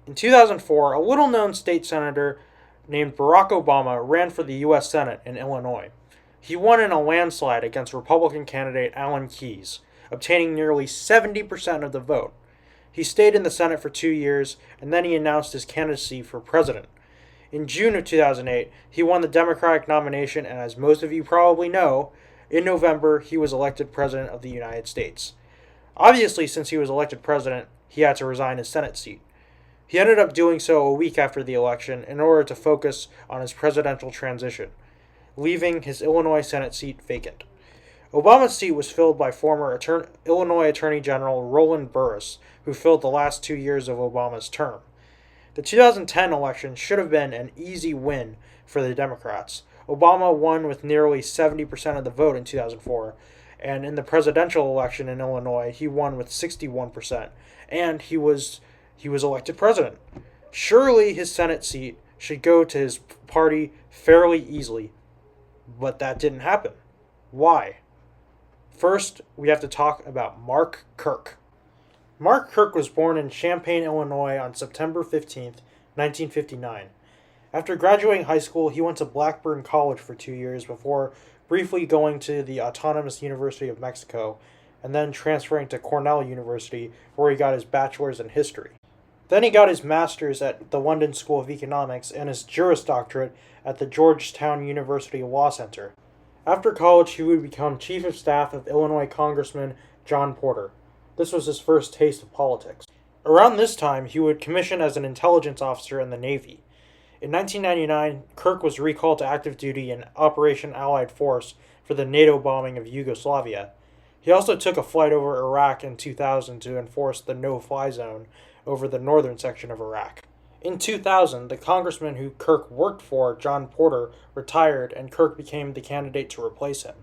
In 2004, a little-known state senator named Barack Obama ran for the U.S. Senate in Illinois. He won in a landslide against Republican candidate Alan Keyes, obtaining nearly 70% of the vote. He stayed in the Senate for 2 years, and then he announced his candidacy for president. In June of 2008, he won the Democratic nomination, and as most of you probably know, in November he was elected President of the United States. Obviously, since he was elected president, he had to resign his Senate seat. He ended up doing so a week after the election in order to focus on his presidential transition, leaving his Illinois Senate seat vacant. Obama's seat was filled by former Illinois Attorney General Roland Burris, who filled the last 2 years of Obama's term. The 2010 election should have been an easy win for the Democrats. Obama won with nearly 70% of the vote in 2004, and in the presidential election in Illinois, he won with 61%, and he was elected president. Surely his Senate seat should go to his party fairly easily, but that didn't happen. Why? First, we have to talk about Mark Kirk. Mark Kirk was born in Champaign, Illinois on September 15th, 1959. After graduating high school, he went to Blackburn College for 2 years before briefly going to the Autonomous University of Mexico and then transferring to Cornell University, where he got his bachelor's in history. Then he got his master's at the London School of Economics and his Juris Doctorate at the Georgetown University Law Center. After college, he would become Chief of Staff of Illinois Congressman John Porter. This was his first taste of politics. Around this time, he would commission as an intelligence officer in the Navy. In 1999, Kirk was recalled to active duty in Operation Allied Force for the NATO bombing of Yugoslavia. He also took a flight over Iraq in 2000 to enforce the no-fly zone over the northern section of Iraq. In 2000, the congressman who Kirk worked for, John Porter, retired, and Kirk became the candidate to replace him.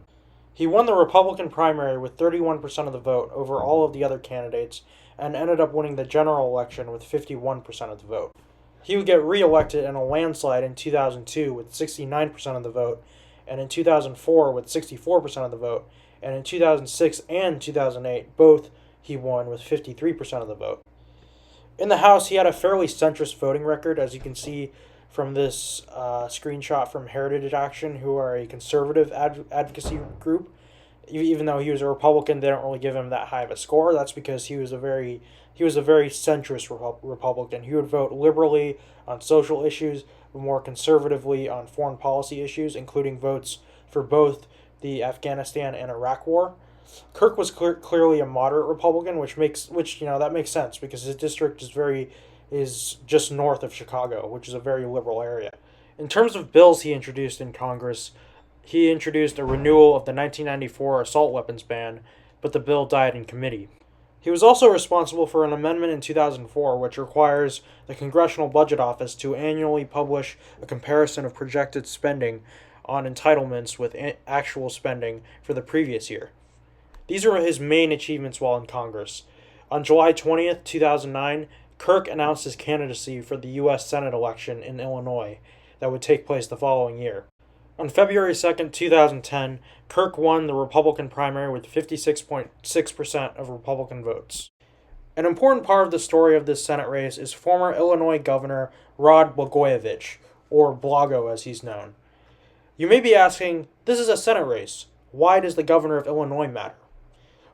He won the Republican primary with 31% of the vote over all of the other candidates and ended up winning the general election with 51% of the vote. He would get re-elected in a landslide in 2002 with 69% of the vote, and in 2004 with 64% of the vote, and in 2006 and 2008, both he won with 53% of the vote. In the House, he had a fairly centrist voting record, as you can see from this screenshot from Heritage Action, who are a conservative advocacy group. Even though he was a Republican, they don't really give him that high of a score. That's because he was a very centrist Republican. He would vote liberally on social issues, but more conservatively on foreign policy issues, including votes for both the Afghanistan and Iraq war. Kirk was clearly a moderate Republican, which makes sense because his district is just north of Chicago, which is a very liberal area. In terms of bills he introduced in Congress, he introduced a renewal of the 1994 assault weapons ban, but the bill died in committee. He was also responsible for an amendment in 2004 which requires the Congressional Budget Office to annually publish a comparison of projected spending on entitlements with actual spending for the previous year. These are his main achievements while in Congress. On July 20th, 2009, Kirk announced his candidacy for the U.S. Senate election in Illinois that would take place the following year. On February 2nd, 2010, Kirk won the Republican primary with 56.6% of Republican votes. An important part of the story of this Senate race is former Illinois Governor Rod Blagojevich, or Blago as he's known. You may be asking, this is a Senate race. Why does the governor of Illinois matter?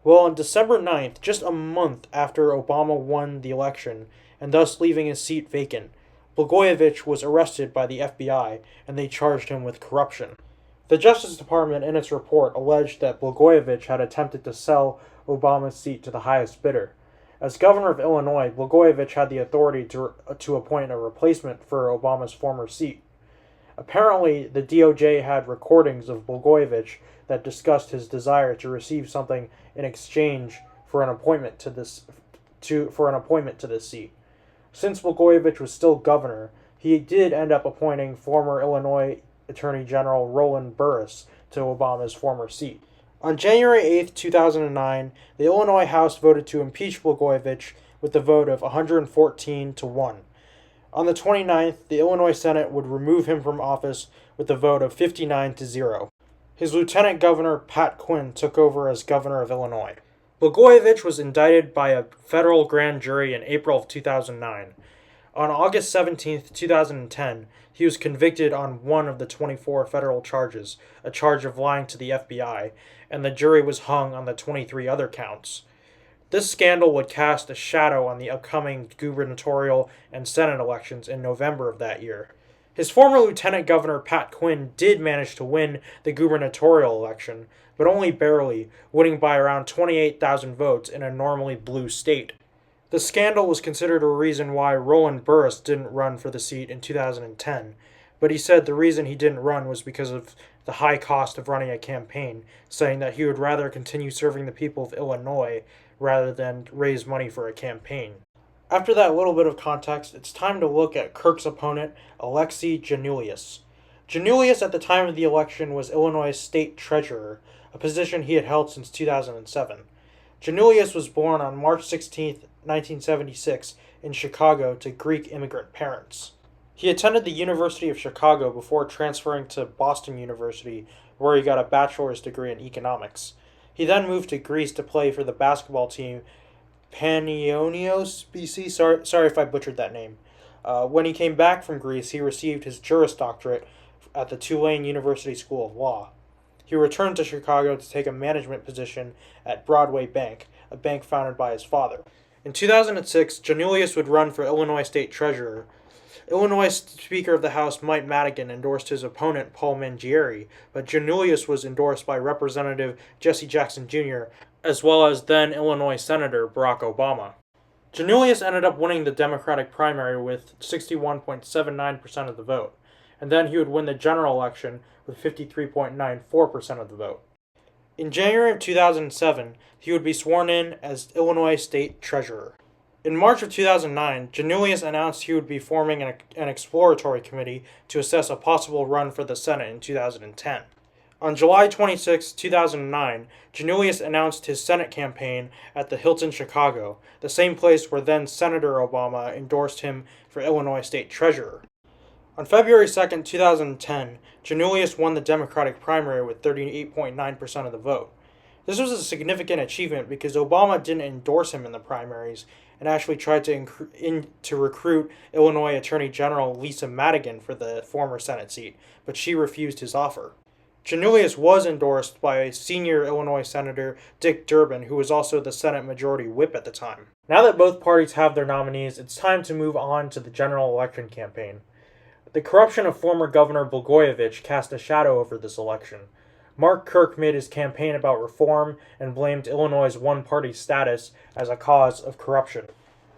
Well, on December 9th, just a month after Obama won the election, and thus leaving his seat vacant, Blagojevich was arrested by the FBI, and they charged him with corruption. The Justice Department, in its report, alleged that Blagojevich had attempted to sell Obama's seat to the highest bidder. As governor of Illinois, Blagojevich had the authority to appoint a replacement for Obama's former seat. Apparently, the DOJ had recordings of Blagojevich that discussed his desire to receive something in exchange for an appointment to this seat. Since Blagojevich was still governor, he did end up appointing former Illinois Attorney General Roland Burris to Obama's former seat. On January 8, 2009, the Illinois House voted to impeach Blagojevich with the vote of 114 to 1. On the 29th, the Illinois Senate would remove him from office with a vote of 59 to 0. His lieutenant governor, Pat Quinn, took over as governor of Illinois. Blagojevich was indicted by a federal grand jury in April of 2009. On August 17th, 2010, he was convicted on one of the 24 federal charges, a charge of lying to the FBI, and the jury was hung on the 23 other counts. This scandal would cast a shadow on the upcoming gubernatorial and Senate elections in November of that year. His former Lieutenant Governor Pat Quinn did manage to win the gubernatorial election, but only barely, winning by around 28,000 votes in a normally blue state. The scandal was considered a reason why Roland Burris didn't run for the seat in 2010, but he said the reason he didn't run was because of the high cost of running a campaign, saying that he would rather continue serving the people of Illinois rather than raise money for a campaign. After that little bit of context, it's time to look at Kirk's opponent, Alexei Janulius. Janulius, at the time of the election, was Illinois' state treasurer, a position he had held since 2007. Janulius was born on March 16, 1976, in Chicago to Greek immigrant parents. He attended the University of Chicago before transferring to Boston University, where he got a bachelor's degree in economics. He then moved to Greece to play for the basketball team Panionios BC. Sorry if I butchered that name. When he came back from Greece, he received his Juris Doctorate at the Tulane University School of Law. He returned to Chicago to take a management position at Broadway Bank, a bank founded by his father. In 2006, Janulius would run for Illinois State Treasurer. Illinois Speaker of the House Mike Madigan endorsed his opponent Paul Mangieri, but Janulius was endorsed by Representative Jesse Jackson Jr., as well as then Illinois Senator Barack Obama. Janulius ended up winning the Democratic primary with 61.79% of the vote, and then he would win the general election with 53.94% of the vote. In January of 2007, he would be sworn in as Illinois State Treasurer. In March of 2009, Janulius announced he would be forming an exploratory committee to assess a possible run for the Senate in 2010. On July 26, 2009, Janulius announced his Senate campaign at the Hilton Chicago, the same place where then Senator Obama endorsed him for Illinois State Treasurer. On February 2, 2010, Janulius won the Democratic primary with 38.9% of the vote. This was a significant achievement because Obama didn't endorse him in the primaries and actually tried to recruit Illinois Attorney General Lisa Madigan for the former Senate seat, but she refused his offer. Janulius was endorsed by senior Illinois Senator Dick Durbin, who was also the Senate Majority Whip at the time. Now that both parties have their nominees, it's time to move on to the general election campaign. The corruption of former Governor Blagojevich cast a shadow over this election. Mark Kirk made his campaign about reform and blamed Illinois' one-party status as a cause of corruption.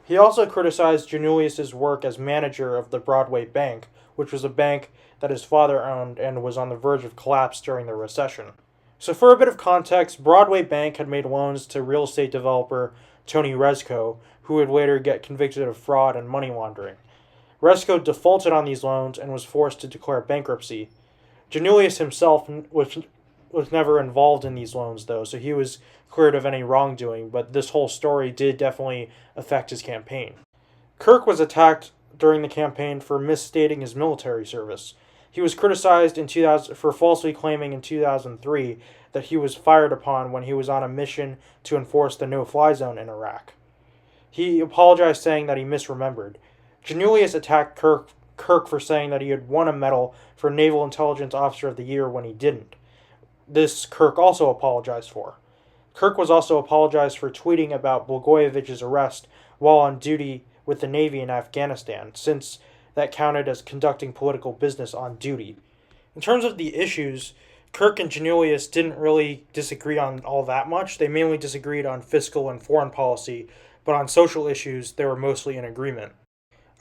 He also criticized Janulius' work as manager of the Broadway Bank, which was a bank that his father owned and was on the verge of collapse during the recession. So for a bit of context, Broadway Bank had made loans to real estate developer Tony Rezko, who would later get convicted of fraud and money laundering. Rezko defaulted on these loans and was forced to declare bankruptcy. Janulius himself was never involved in these loans, though, so he was cleared of any wrongdoing, but this whole story did definitely affect his campaign. Kirk was attacked during the campaign for misstating his military service. He was criticized for falsely claiming in 2003 that he was fired upon when he was on a mission to enforce the no-fly zone in Iraq. He apologized, saying that he misremembered. Janulius attacked Kirk for saying that he had won a medal for Naval Intelligence Officer of the Year when he didn't. This Kirk also apologized for. Kirk was also apologized for tweeting about Blagojevich's arrest while on duty with the Navy in Afghanistan, since that counted as conducting political business on duty. In terms of the issues, Kirk and Janulius didn't really disagree on all that much. They mainly disagreed on fiscal and foreign policy, but on social issues, they were mostly in agreement.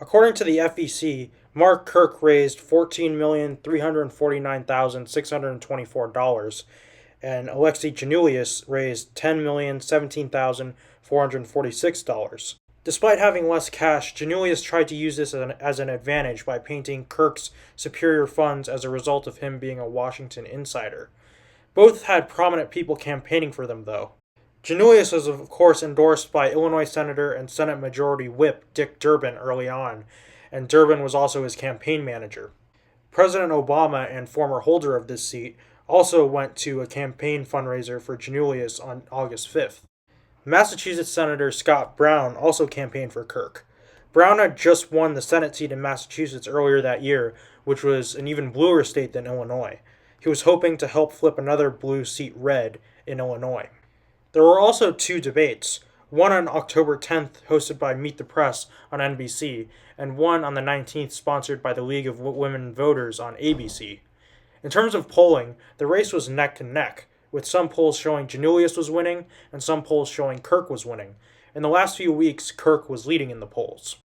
According to the FEC, Mark Kirk raised $14,349,624, and Alexei Janulius raised $10,017,446. Despite having less cash, Janulius tried to use this as an advantage by painting Kirk's superior funds as a result of him being a Washington insider. Both had prominent people campaigning for them, though. Janulius was, of course, endorsed by Illinois Senator and Senate Majority Whip Dick Durbin early on, and Durbin was also his campaign manager. President Obama, and former holder of this seat, also went to a campaign fundraiser for Janulius on August 5th. Massachusetts Senator Scott Brown also campaigned for Kirk. Brown had just won the Senate seat in Massachusetts earlier that year, which was an even bluer state than Illinois. He was hoping to help flip another blue seat red in Illinois. There were also two debates, one on October 10th hosted by Meet the Press on NBC, and one on the 19th sponsored by the League of Women Voters on ABC. In terms of polling, the race was neck to neck, with some polls showing Janulius was winning and some polls showing Kirk was winning. In the last few weeks, Kirk was leading in the polls.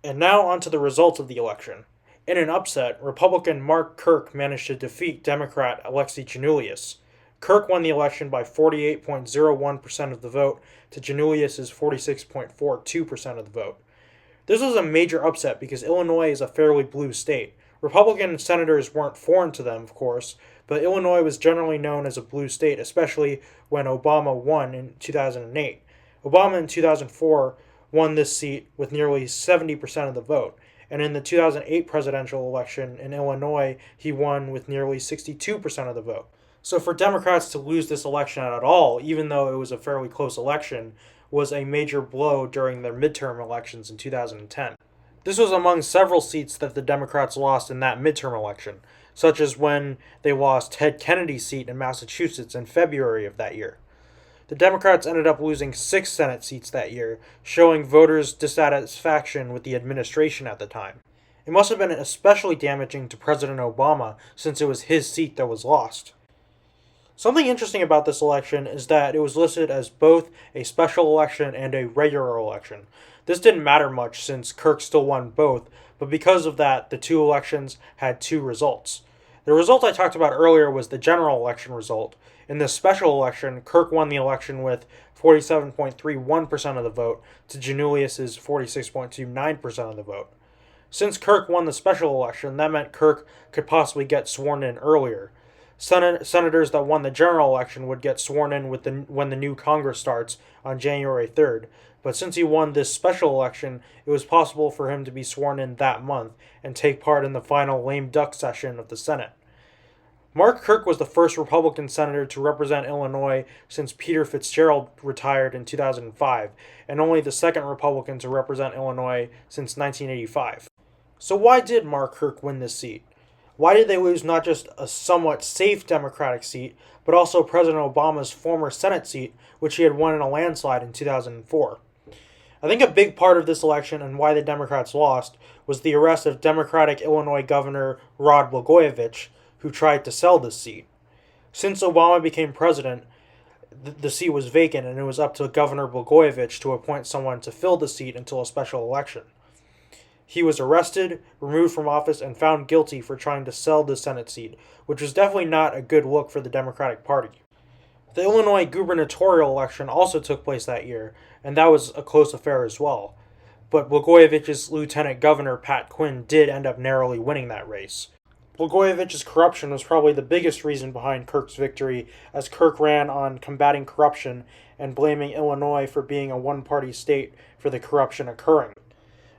And now on to the results of the election. In an upset, Republican Mark Kirk managed to defeat Democrat Alexei Janulius. Kirk won the election by 48.01% of the vote to Janulius' 46.42% of the vote. This was a major upset because Illinois is a fairly blue state. Republican senators weren't foreign to them, of course, but Illinois was generally known as a blue state, especially when Obama won in 2008. Obama in 2004 won this seat with nearly 70% of the vote, and in the 2008 presidential election in Illinois, he won with nearly 62% of the vote. So for Democrats to lose this election at all, even though it was a fairly close election, was a major blow during their midterm elections in 2010. This was among several seats that the Democrats lost in that midterm election, such as when they lost Ted Kennedy's seat in Massachusetts in February of that year. The Democrats ended up losing 6 Senate seats that year, showing voters' dissatisfaction with the administration at the time. It must have been especially damaging to President Obama since it was his seat that was lost. Something interesting about this election is that it was listed as both a special election and a regular election. This didn't matter much since Kirk still won both, but because of that, the two elections had two results. The result I talked about earlier was the general election result. In the special election, Kirk won the election with 47.31% of the vote to Janulius' 46.29% of the vote. Since Kirk won the special election, that meant Kirk could possibly get sworn in earlier. Senators that won the general election would get sworn in when the new Congress starts on January 3rd, but since he won this special election, it was possible for him to be sworn in that month and take part in the final lame duck session of the Senate. Mark Kirk was the first Republican senator to represent Illinois since Peter Fitzgerald retired in 2005, and only the second Republican to represent Illinois since 1985. So why did Mark Kirk win this seat? Why did they lose not just a somewhat safe Democratic seat, but also President Obama's former Senate seat, which he had won in a landslide in 2004? I think a big part of this election and why the Democrats lost was the arrest of Democratic Illinois Governor Rod Blagojevich, who tried to sell this seat. Since Obama became president, the seat was vacant and it was up to Governor Blagojevich to appoint someone to fill the seat until a special election. He was arrested, removed from office, and found guilty for trying to sell the Senate seat, which was definitely not a good look for the Democratic Party. The Illinois gubernatorial election also took place that year, and that was a close affair as well. But Blagojevich's lieutenant governor, Pat Quinn, did end up narrowly winning that race. Blagojevich's corruption was probably the biggest reason behind Kirk's victory, as Kirk ran on combating corruption and blaming Illinois for being a one-party state for the corruption occurring.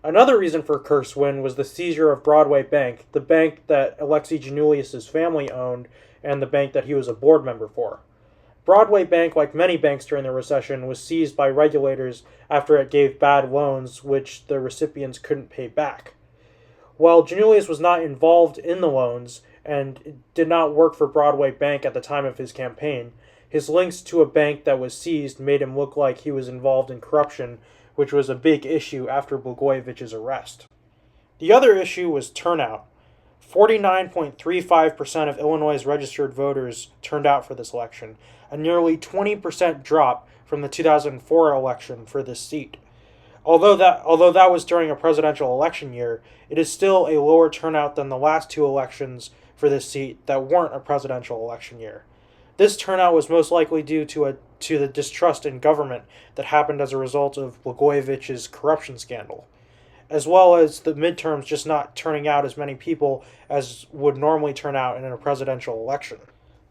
Another reason for Kirk's win was the seizure of Broadway Bank, the bank that Alexei Janulius' family owned and the bank that he was a board member for. Broadway Bank, like many banks during the recession, was seized by regulators after it gave bad loans which the recipients couldn't pay back. While Janulius was not involved in the loans and did not work for Broadway Bank at the time of his campaign, his links to a bank that was seized made him look like he was involved in corruption, which was a big issue after Blagojevich's arrest. The other issue was turnout. 49.35% of Illinois' registered voters turned out for this election, a nearly 20% drop from the 2004 election for this seat. Although that was during a presidential election year, it is still a lower turnout than the last two elections for this seat that weren't a presidential election year. This turnout was most likely due to the distrust in government that happened as a result of Blagojevich's corruption scandal, as well as the midterms just not turning out as many people as would normally turn out in a presidential election.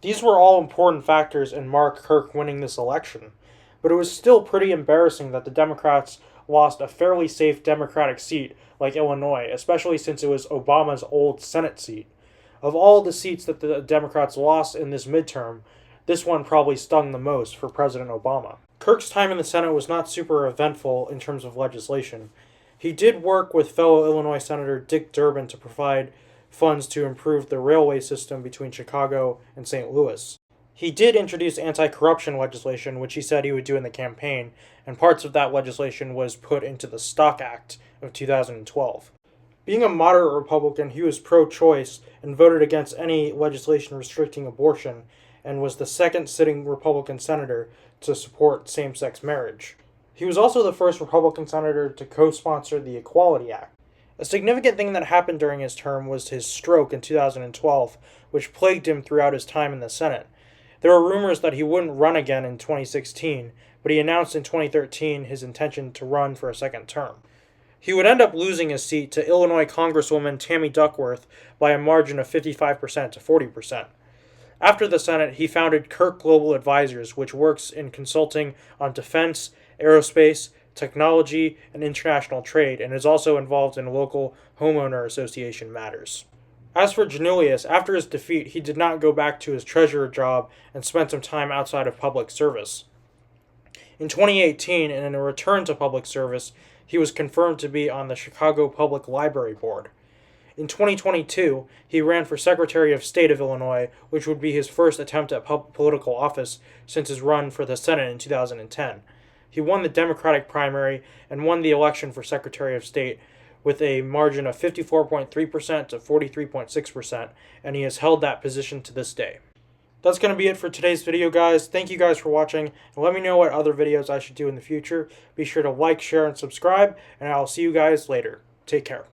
These were all important factors in Mark Kirk winning this election, but it was still pretty embarrassing that the Democrats lost a fairly safe Democratic seat like Illinois, especially since it was Obama's old Senate seat. Of all the seats that the Democrats lost in this midterm, this one probably stung the most for President Obama. Kirk's time in the Senate was not super eventful in terms of legislation. He did work with fellow Illinois Senator Dick Durbin to provide funds to improve the railway system between Chicago and St. Louis. He did introduce anti-corruption legislation, which he said he would do in the campaign, and parts of that legislation was put into the Stock Act of 2012. Being a moderate Republican, he was pro-choice and voted against any legislation restricting abortion, and was the second sitting Republican senator to support same-sex marriage. He was also the first Republican senator to co-sponsor the Equality Act. A significant thing that happened during his term was his stroke in 2012, which plagued him throughout his time in the Senate. There were rumors that he wouldn't run again in 2016, but he announced in 2013 his intention to run for a second term. He would end up losing his seat to Illinois Congresswoman Tammy Duckworth by a margin of 55% to 40%. After the Senate, he founded Kirk Global Advisors, which works in consulting on defense, aerospace, technology, and international trade, and is also involved in local homeowner association matters. As for Janulius, after his defeat, he did not go back to his treasurer job and spent some time outside of public service. In 2018, and in a return to public service, he was confirmed to be on the Chicago Public Library Board. In 2022, he ran for Secretary of State of Illinois, which would be his first attempt at political office since his run for the Senate in 2010. He won the Democratic primary and won the election for Secretary of State with a margin of 54.3% to 43.6%, and he has held that position to this day. That's going to be it for today's video, guys. Thank you guys for watching, and let me know what other videos I should do in the future. Be sure to like, share, and subscribe, and I'll see you guys later. Take care.